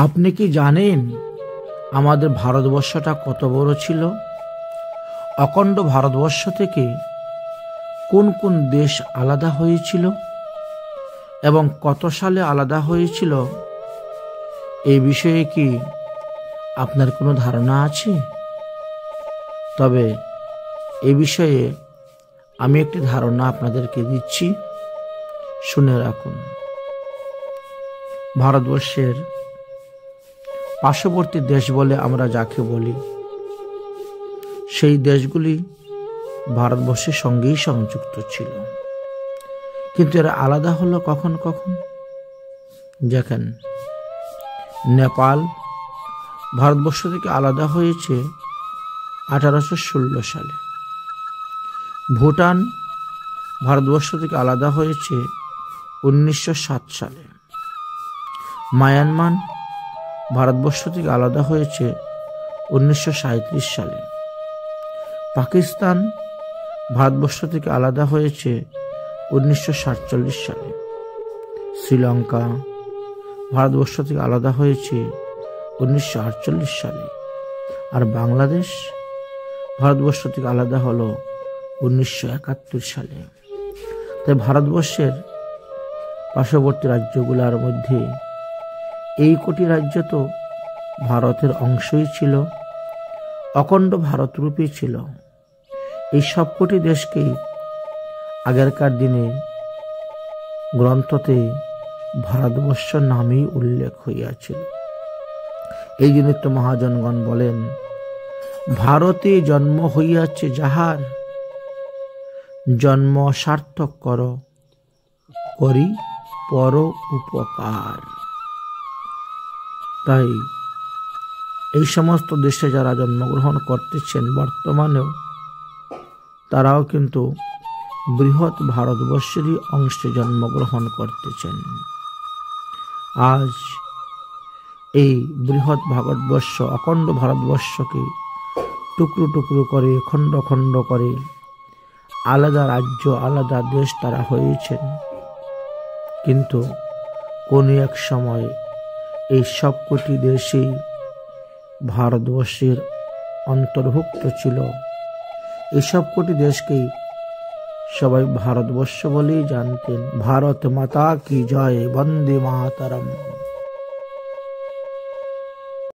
আপনি কি জানেন আমাদের ভারতবর্ষটা কত বড় ছিল? অখণ্ড ভারতবর্ষ থেকে কোন কোন দেশ আলাদা হয়েছিল এবং কত সালে আলাদা হয়েছিল, এই বিষয়ে কি আপনার কোনো ধারণা আছে? তবে এ বিষয়ে আমি একটি ধারণা আপনাদেরকে দিচ্ছি, শুনে রাখুন। ভারতবর্ষের পার্শ্ববর্তী দেশ বলে আমরা যাকে বলি, সেই দেশগুলি ভারতবর্ষের সঙ্গেই সংযুক্ত ছিল, কিন্তু এরা আলাদা হলো কখন কখন। দেখেন, নেপাল ভারতবর্ষ থেকে আলাদা হয়েছে 1816 সালে। ভুটান ভারতবর্ষ থেকে আলাদা হয়েছে 1907 সালে। মায়ানমার ভারতবর্ষ থেকে আলাদা হয়েছে 1937 সালে। পাকিস্তান ভারতবর্ষ থেকে আলাদা হয়েছে 1947 সালে। শ্রীলঙ্কা ভারতবর্ষ থেকে আলাদা হয়েছে 1948 সালে। আর বাংলাদেশ ভারতবর্ষ থেকে আলাদা হলো 1971 সালে। তাই ভারতবর্ষের পার্শ্ববর্তী রাজ্যগুলোর মধ্যে এই কটি রাজ্য তো ভারতের অংশই ছিল, অখণ্ড ভারতরূপী ছিল। এই সবকটি দেশকেই আগেরকার দিনে গ্রন্থতে ভারতবর্ষ নামেই উল্লেখ হইয়াছিল। এই জন্য তো মহাজনগণ বলেন, ভারতে জন্ম হইয়াছে যাহার, জন্ম সার্থক করি পর উপকার। তাই এই সমস্ত দেশে যারা জন্মগ্রহণ করতেছেন বর্তমানেও, তারাও কিন্তু বৃহৎ ভারতবর্ষেরই অংশে জন্মগ্রহণ করতেছেন। আজ এই বৃহৎ ভারতবর্ষ, অখণ্ড ভারতবর্ষকে টুকরো টুকরো করে, খণ্ড খণ্ড করে আলাদা রাজ্য, আলাদা দেশ তারা হয়েছেন। কিন্তু কোন এক সময় এই সবকটি দেশই ভারতবর্ষের অন্তর্ভুক্ত ছিল। এই সবকটি দেশকেই সবাই ভারতবর্ষ বলেই জানতেন। ভারত মাতা কি জয়, বন্দে মাতরম।